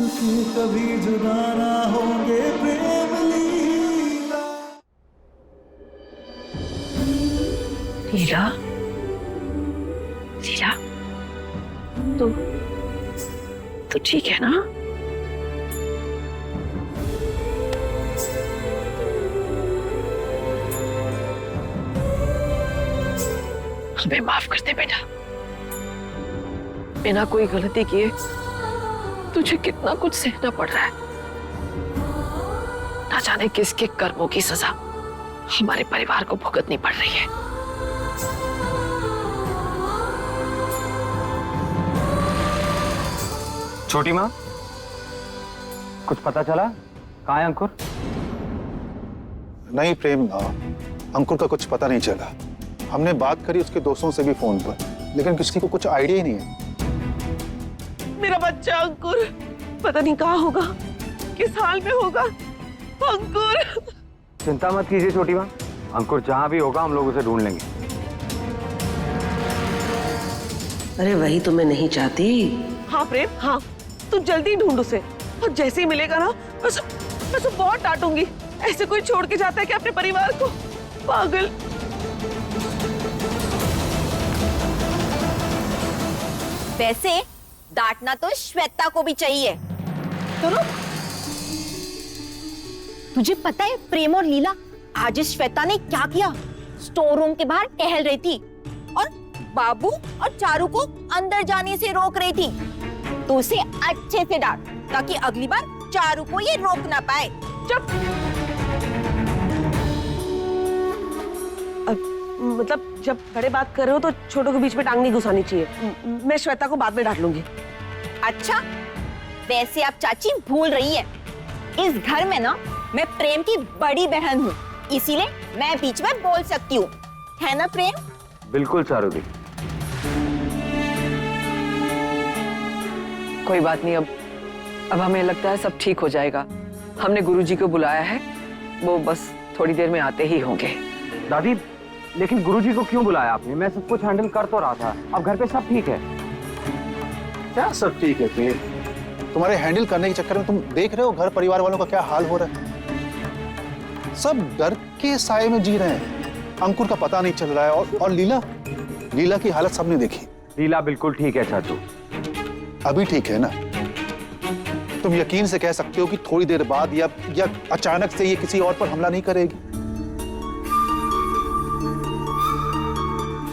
कि कभी जुदा ना होंगे प्रेम लीला। लीला, लीला, तू ठीक है ना? हमें माफ कर दे बेटा। बिना कोई गलती किए तुझे कितना कुछ सहना पड़ रहा है। ना जाने किसके कर्मों की सजा हमारे परिवार को भुगतनी पड़ रही है। छोटी माँ, कुछ पता चला? कहाँ है अंकुर? नहीं प्रेम, अंकुर का कुछ पता नहीं चला। हमने बात करी उसके दोस्तों से भी फोन पर, लेकिन किसी को कुछ आइडिया ही नहीं है। मेरा बच्चा अंकुर पता नहीं कहाँ होगा, किस हाल में होगा। अंकुर, चिंता मत कीजिए छोटी माँ, अंकुर जहाँ भी होगा हम लोग उसे ढूंढ लेंगे। अरे वही तो मैं नहीं चाहती। हाँ प्रेम, हाँ, तू जल्दी ढूंढ उसे, और जैसे ही मिलेगा ना बस बहुत डांटूंगी। ऐसे कोई छोड़ के जाता है क्या अपने परिवार को? पागल। वैसे डांटना तो श्वेता को भी चाहिए। सुनो, तुझे पता है प्रेम और लीला आज इस श्वेता ने क्या किया? स्टोर रूम के बाहर टहल रही थी और बाबू और चारू को अंदर जाने से रोक रही थी। तो उसे अच्छे से डांट, ताकि अगली बार चारू को ये रोक ना पाए। चुप। मतलब जब बड़े बात कर रहे हो तो छोटों के बीच में टांग नहीं घुसानी चाहिए। मैं श्वेता को बाद में डांट लूंगी। अच्छा, वैसे आप चाची भूल रही है, इस घर में ना मैं प्रेम की बड़ी बहन हूँ, इसीलिए मैं बीच में बोल सकती हूँ, है ना प्रेम? बिल्कुल चारू दी। कोई बात नहीं, अब हमें लगता है सब ठीक हो जाएगा। हमने गुरुजी को बुलाया है, वो बस थोड़ी देर में आते ही होंगे। दादी, लेकिन गुरुजी को क्यों बुलाया आपने? मैं सब कुछ हैंडल कर तो रहा था, अब घर पे सब ठीक है। क्या सब ठीक है प्रेम? तुम्हारे हैंडल करने के चक्कर में तुम देख रहे हो घर परिवार वालों का क्या हाल हो रहा है। सब डर के साए में जी रहे हैं। अंकुर का पता नहीं चल रहा है और लीला की हालत सबने देखी। लीला बिल्कुल ठीक है चाचू। अभी ठीक है ना? तुम यकीन से कह सकते हो कि थोड़ी देर बाद या अचानक से ये किसी और पर हमला नहीं करेगी?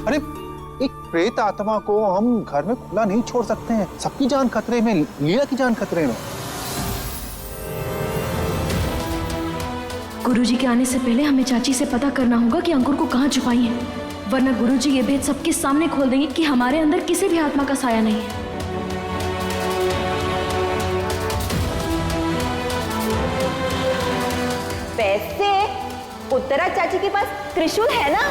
अरे एक प्रेत आत्मा को हम घर में खुला नहीं छोड़ सकते हैं। सबकी जान खतरे में, लीला की जान खतरे में। गुरुजी के आने से पहले हमें चाची से पता करना होगा कि अंकुर को कहाँ छुपाई है, वरना गुरुजी ये भेद सबके सामने खोल देंगे कि हमारे अंदर किसी भी आत्मा का साया नहीं है। वैसे उत्तरा चाची के पास त्रिशूल है ना?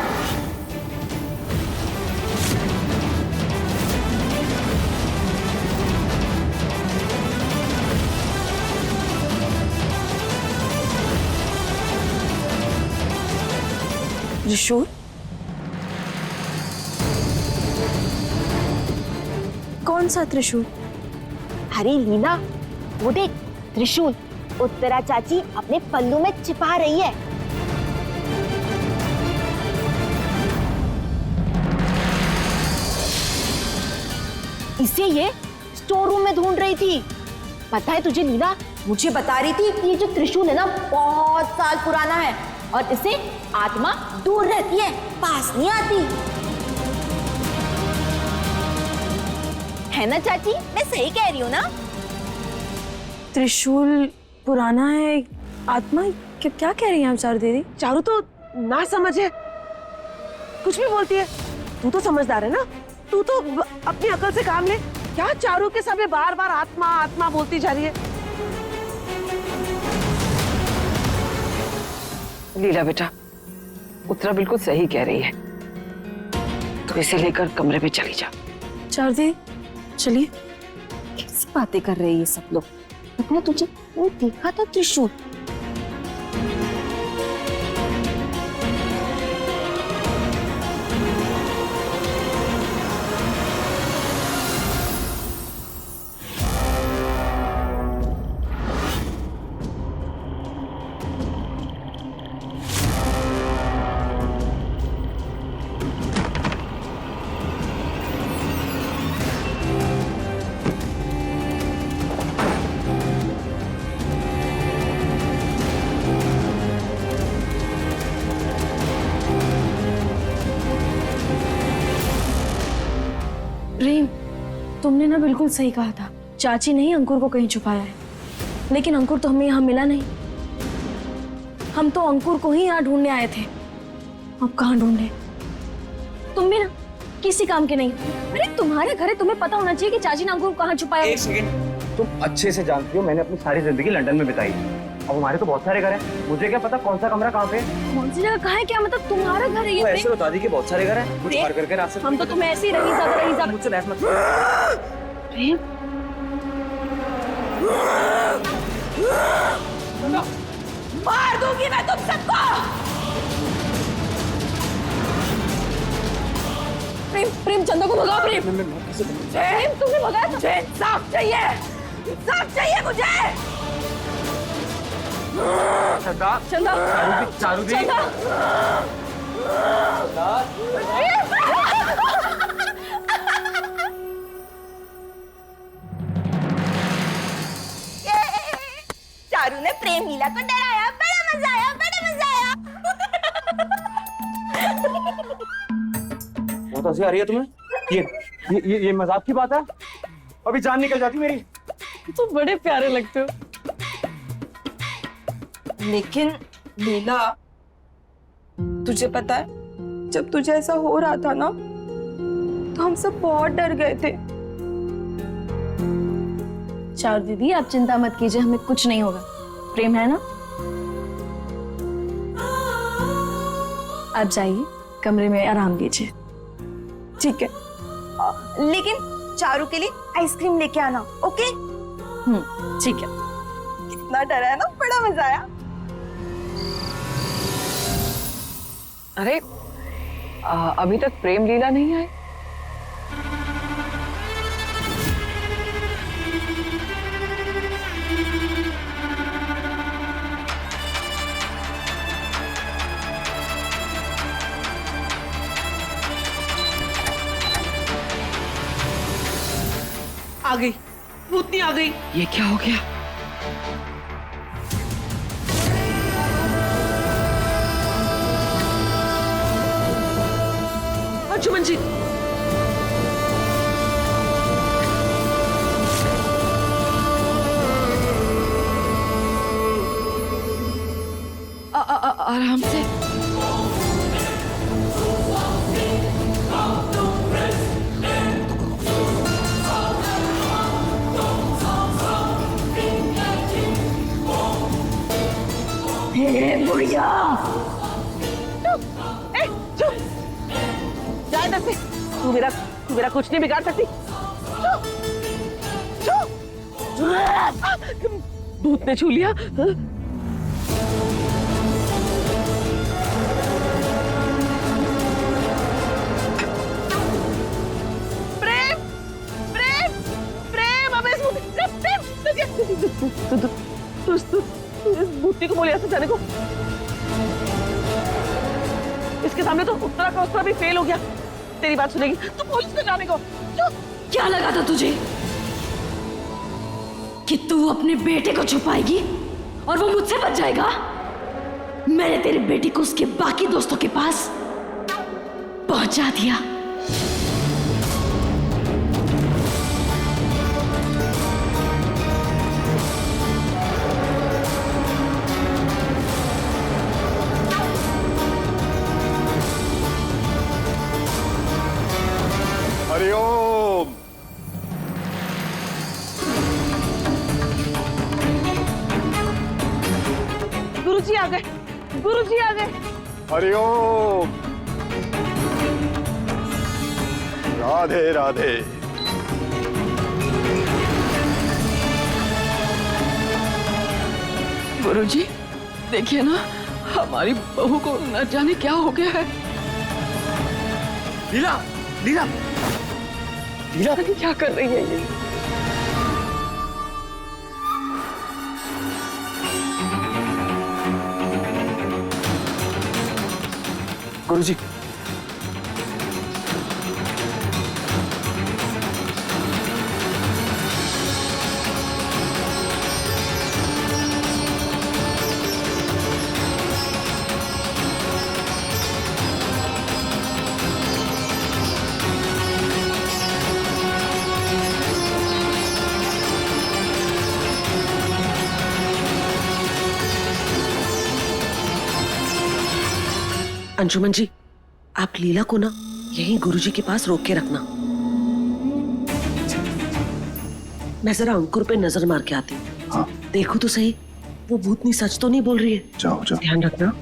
त्रिशूल? कौन सा त्रिशूल? अरे लीला, वो देख त्रिशूल उत्तरा चाची अपने पल्लू में छिपा रही है। इसे ये स्टोर रूम में ढूंढ रही थी। पता है तुझे लीला, मुझे बता रही थी कि ये जो त्रिशूल है ना बहुत साल पुराना है और इससे आत्मा दूर रहती है, पास नहीं आती। है ना चाची, मैं सही कह रही हूँ ना? त्रिशूल पुराना है, आत्मा क्या कह रही हैं आप चारू दीदी? चारू तो ना समझ है, कुछ भी बोलती है। तू तो समझदार है ना, तू तो अपनी अकल से काम ले। क्या चारू के सामने बार बार आत्मा आत्मा बोलती जा रही है? लीला बेटा, उत्तरा बिल्कुल सही कह रही है, तो इसे लेकर कमरे में चली जा। चारू दीदी चलिए। कैसी बातें कर रहे हैं ये सब लोग? पता है तुझे, वो देखा था त्रिशूल। तुमने ना बिल्कुल सही कहा था। चाची ने ही अंकुर को कहीं छुपाया है, लेकिन अंकुर तो हमें यहाँ मिला नहीं। हम तो अंकुर को ही यहाँ ढूंढने आए थे। अब कहाँ ढूंढे? तुम भी ना किसी काम के नहीं। अरे तुम्हारे घर है, तुम्हें पता होना चाहिए कि चाची ने अंकुर को कहाँ छुपाया। एक सेकंड, तुम अच्छे से जानती हो मैंने अपनी सारी जिंदगी लंदन में बिताई। अब हमारे तो बहुत सारे घर हैं, मुझे क्या पता कौन सा कमरा कहाँ पे है। कौन सी जगह कहाँ है? क्या मतलब तुम्हारा घर है ये? ऐसे बता दी कि बहुत सारे घर हैं, कुछ और करके रास्ते। हम तो तुम्हें ऐसे ही रही मुझसे बहस मत। प्रेम, मार दूंगी मैं तुम सबको। प्रेम, प्रेम चंदा को भगाओ। प्रेम, प्रेम तुमने भगाया। मुझे इंसाफ चाहिए, इंसाफ चाहिए मुझे। चंदा, चंदा, चारू दी, चारू ने प्रेम लीला को डराया, बड़ा मजा आया, बड़ा मजा आया। बहुत हंसी आ रही है तुम्हें। ये मजाक की बात है? अभी जान निकल जाती मेरी। तो बड़े प्यारे लगते हो। लेकिन लीला, तुझे पता है जब तुझे ऐसा हो रहा था ना तो हम सब बहुत डर गए थे। चारू दीदी आप चिंता मत कीजिए, हमें कुछ नहीं होगा। प्रेम है ना? आप जाइए कमरे में आराम कीजिए। ठीक है, लेकिन चारू के लिए आइसक्रीम लेके आना, ओके? ठीक है। कितना डरा है ना, बड़ा मजा आया। अरे अभी तक प्रेम लीला नहीं आई। आ गई, भूतनी आ गई। ये क्या हो गया? अंशुमन जी, आराम से। बुढ़िया, चुप, जा इधर से। तू मेरा कुछ नहीं बिगाड़ सकती। भूत ने छू लिया। प्रेम, प्रेम, प्रेम, अब इस भूतनी को बोलिए ऐसे जाने को। इसके सामने तो उत्तरा का उत्तरा भी फेल हो गया। तेरी बात सुनेगी तो पुलिस को जाने को। क्या लगा था तुझे कि तू अपने बेटे को छुपाएगी और वो मुझसे बच जाएगा? मैंने तेरी बेटी को उसके बाकी दोस्तों के पास पहुंचा दिया। हरिओम। गुरुजी आ गए, गुरुजी आ गए। हरिओम। राधे राधे। गुरुजी, देखिए ना हमारी बहू को न जाने क्या हो गया है। लीला, लीला, लीला क्या कर रही है ये? गुरुजी, अंशुमन जी, आप लीला को ना यहीं गुरुजी के पास रोक के रखना। मैं जरा अंकुर पे नजर मार के आती हूँ। हाँ। देखो तो सही, वो भूतनी सच तो नहीं बोल रही है। जाओ जाओ। ध्यान रखना।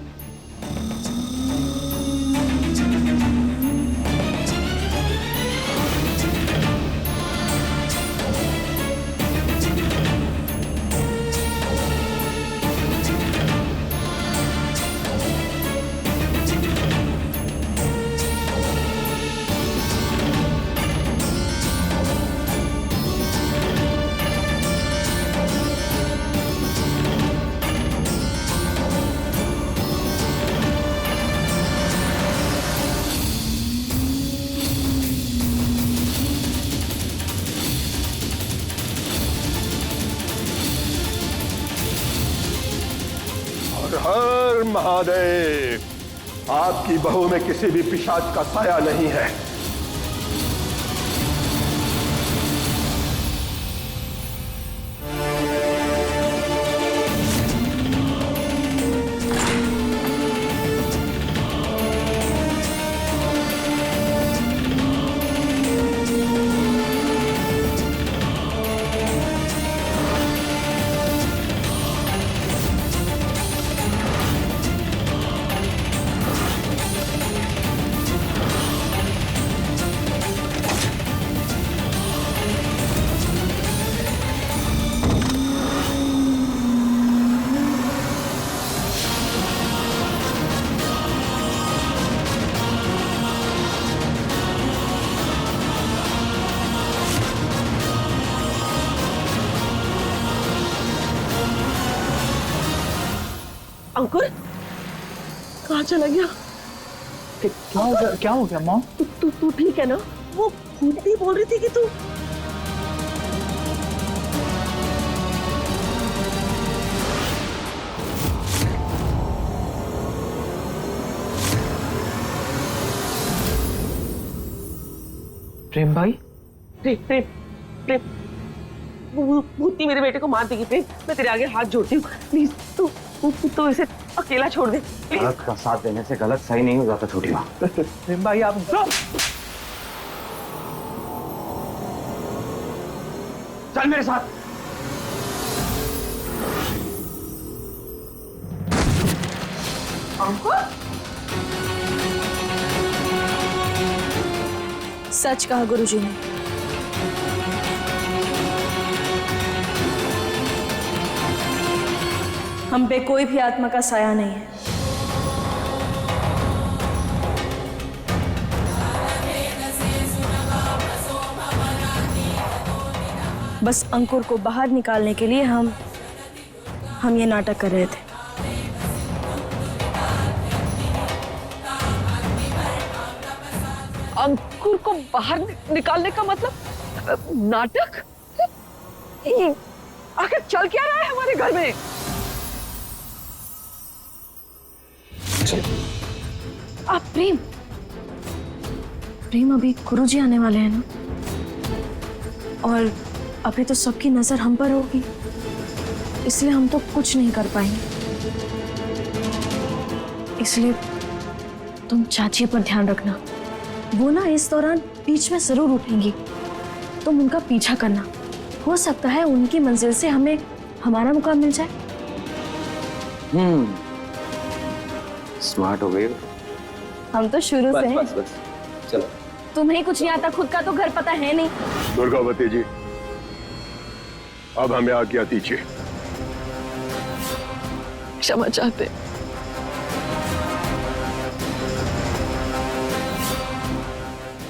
हर हर महादेव, आपकी बहू में किसी भी पिशाच का साया नहीं है। अंकुर कहाँ चला गया? क्या हो गया मॉम? तू ठीक है ना? वो भूतनी बोल रही थी कि तू प्रेम भाई, प्रेम प्रेम प्रेम, भूतनी मेरे बेटे को मार देगी। प्रेम, मैं तेरे आगे हाथ जोड़ती हूँ, प्लीज तू इसे अकेला छोड़ दे प्लीज। गलत का साथ देने से गलत सही नहीं हो जाता छोटी माँ। प्रेम भाई आप चल मेरे साथ। सच कहा गुरुजी ने। हम पे कोई भी आत्मा का साया नहीं है। बस अंकुर को बाहर निकालने के लिए हम ये नाटक कर रहे थे। अंकुर को बाहर निकालने का मतलब नाटक? आखिर चल क्या रहा है हमारे घर में? आप प्रेम अभी गुरुजी आने वाले हैं ना, और अभी तो सबकी नजर हम पर होगी, इसलिए हम तो कुछ नहीं कर पाएंगे। इसलिए तुम चाची पर ध्यान रखना। वो ना इस दौरान बीच में जरूर उठेंगी, तुम उनका पीछा करना। हो सकता है उनकी मंजिल से हमें हमारा मुकाम मिल जाए। स्मार्ट हो गई। हम तो शुरू से हैं। बस चलो। तुम्हें कुछ नहीं आता, खुद का तो घर पता है नहीं। दुर्गावती जी, अब हमें आज्ञा दीजिए। क्षमा चाहते।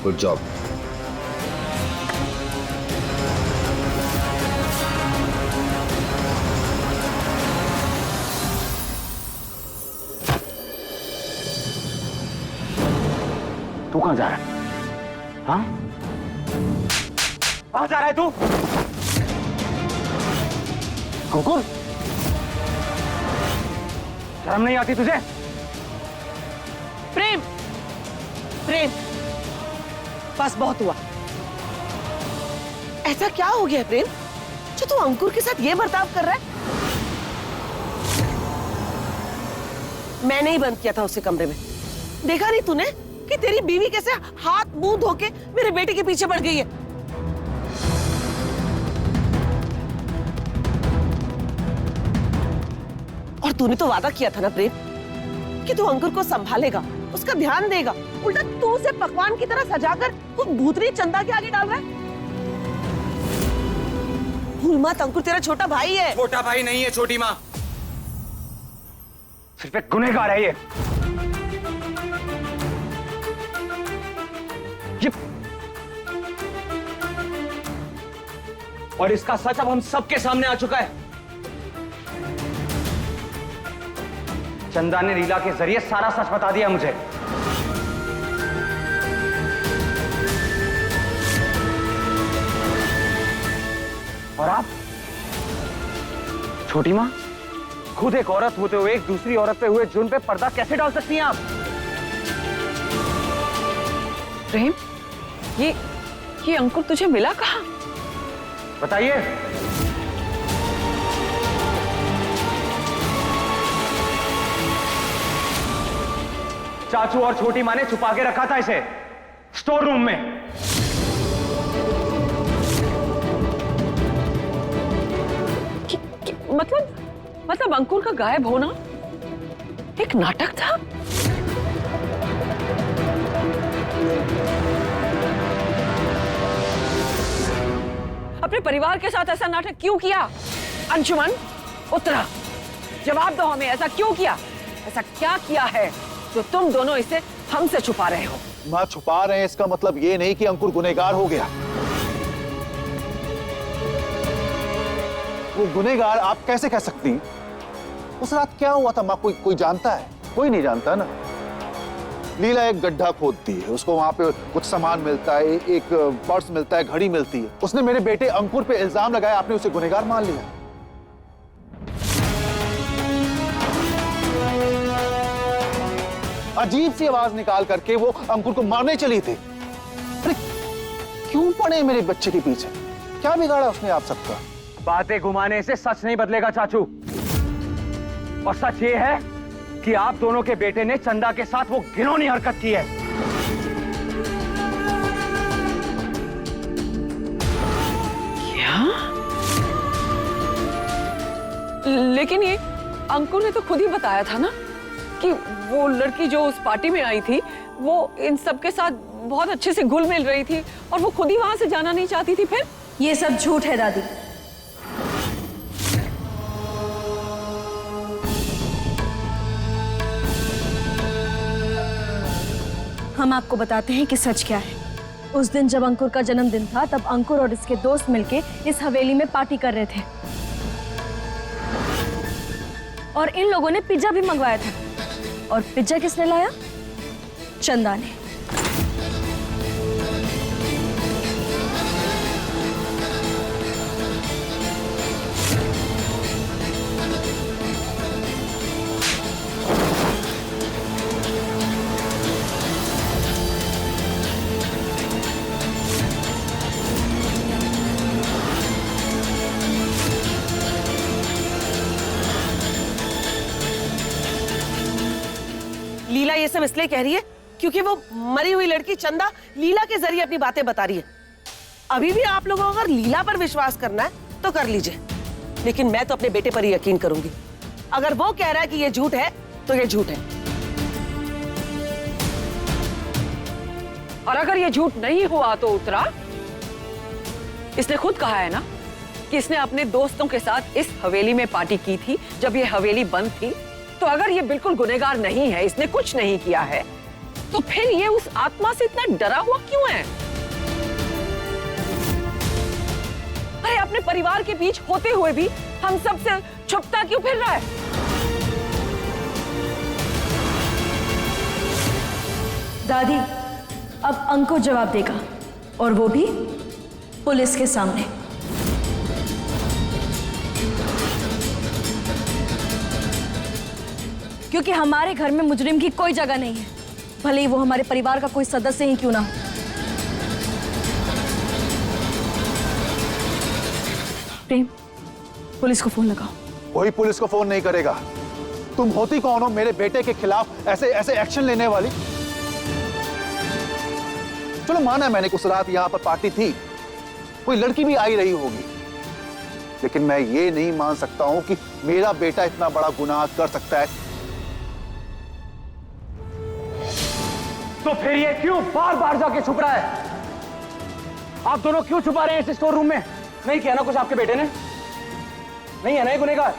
Good job. तू कहाँ जा रहा है? हाँ? कहाँ जा रहा है तू? अंकुर, शर्म नहीं आती तुझे? प्रेम प्रेम, बस बहुत हुआ। ऐसा क्या हो गया प्रेम जो तू अंकुर के साथ ये बर्ताव कर रहा है? मैंने ही बंद किया था उसे कमरे में, देखा नहीं तूने कि तेरी बीवी कैसे हाथ मुंह धो के मेरे बेटे के पीछे पड़ गई है? और तूने तो वादा किया था ना प्रेम कि तू अंकुर को संभालेगा, उसका ध्यान देगा। उल्टा तू उसे पकवान की तरह सजाकर वो भूतनी चंदा के आगे डाल रहा है। भूल मत, अंकुर तेरा छोटा भाई है। छोटा भाई नहीं है छोटी माँ, सिर्फ एक गुनहगार है ये। और इसका सच अब हम सबके सामने आ चुका है। चंदा ने लीला के जरिए सारा सच बता दिया मुझे। और आप छोटी माँ, खुद एक औरत होते हुए एक दूसरी औरत पे हुए जुर्म पे पर्दा कैसे डाल सकती हैं आप? प्रेम, ये अंकुर तुझे मिला कहाँ? बताइए। चाचू और छोटी माँ ने छुपा के रखा था इसे स्टोर रूम में। मतलब अंकुर का गायब होना एक नाटक था? अपने परिवार के साथ ऐसा नाटक क्यों किया? अंशुमन, उत्तरा, जवाब दो हमें, ऐसा क्यों किया? ऐसा क्या किया है जो तुम दोनों इसे हमसे छुपा रहे हो? माँ, छुपा रहे हैं इसका मतलब ये नहीं कि अंकुर गुनहगार हो गया। वो गुनहगार आप कैसे कह सकती? उस रात क्या हुआ था माँ, कोई जानता है? कोई नहीं जानता ना। लीला एक गड्ढा खोदती है, उसको वहां पे कुछ सामान मिलता है, एक पर्स मिलता है, घड़ी मिलती है। उसने मेरे बेटे अंकुर पे इल्जाम लगाया, आपने उसे गुनहगार मान लिया। अजीब सी आवाज निकाल करके वो अंकुर को मारने चली थी। अरे क्यों पड़े मेरे बच्चे के पीछे? क्या बिगाड़ा उसने आप सबका? बातें घुमाने से सच नहीं बदलेगा चाचू। और सच ये है कि आप दोनों के बेटे ने चंदा के साथ वो घिनौनी हरकत की है। क्या? लेकिन ये अंकुर ने तो खुद ही बताया था ना कि वो लड़की जो उस पार्टी में आई थी वो इन सब के साथ बहुत अच्छे से घुल मिल रही थी और वो खुद ही वहां से जाना नहीं चाहती थी। फिर ये सब झूठ है दादी। हम आपको बताते हैं कि सच क्या है। उस दिन जब अंकुर का जन्मदिन था तब अंकुर और इसके दोस्त मिलके इस हवेली में पार्टी कर रहे थे और इन लोगों ने पिज्जा भी मंगवाया था। और पिज्जा किसने लाया? चंदा ने। लीला ये सब इसलिए कह रही है क्योंकि वो मरी हुई लड़की चंदा लीला के जरिए अपनी बातें बता रही है। अभी भी आप लोगों को अगर लीला पर विश्वास करना है तो कर लीजिए, लेकिन मैं तो अपने बेटे पर ही यकीन करूंगी। अगर वो कह रहा है कि ये झूठ है तो ये झूठ है। और अगर ये झूठ नहीं हुआ तो उत्तरा, इसने खुद कहा है ना कि इसने अपने दोस्तों के साथ इस हवेली में पार्टी की थी जब ये हवेली बंद थी। तो अगर ये बिल्कुल गुनहगार नहीं है, इसने कुछ नहीं किया है, तो फिर ये उस आत्मा से इतना डरा हुआ क्यों है? अरे अपने परिवार के बीच होते हुए भी हम सब से छुपता क्यों फिर रहा है? दादी, अब अंकुर जवाब देगा और वो भी पुलिस के सामने। क्योंकि हमारे घर में मुजरिम की कोई जगह नहीं है, भले ही वो हमारे परिवार का कोई सदस्य ही क्यों ना हो। प्रेम, पुलिस को फोन लगाओ। कोई पुलिस को फोन नहीं करेगा। तुम होती कौन हो मेरे बेटे के खिलाफ ऐसे एक्शन लेने वाली? चलो माना मैंने उस रात यहाँ पर पार्टी थी, कोई लड़की भी आई रही होगी, लेकिन मैं ये नहीं मान सकता हूं कि मेरा बेटा इतना बड़ा गुनाह कर सकता है। तो फिर ये क्यों बार बार जाके छुप रहा है? आप दोनों क्यों छुपा रहे हैं इस स्टोर रूम में? नहीं किया ना कुछ आपके बेटे ने? नहीं है ना ये गुनहगार?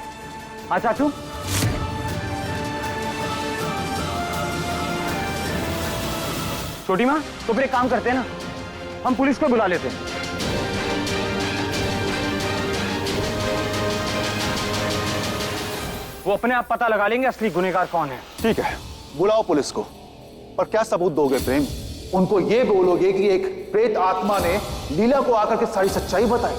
हाँ चाचू, छोटी माँ, तो फिर एक काम करते हैं ना, हम पुलिस को बुला लेते हैं। वो अपने आप पता लगा लेंगे असली गुनहगार कौन है। ठीक है, बुलाओ पुलिस को। पर क्या सबूत दोगे प्रेम? उनको ये बोलोगे कि एक प्रेत आत्मा ने लीला को आकर के सारी सच्चाई बताई?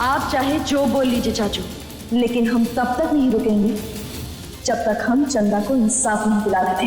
आप चाहे जो बोल लीजिए चाचू, लेकिन हम तब तक नहीं रुकेंगे जब तक हम चंदा को इंसाफ नहीं दिला देते।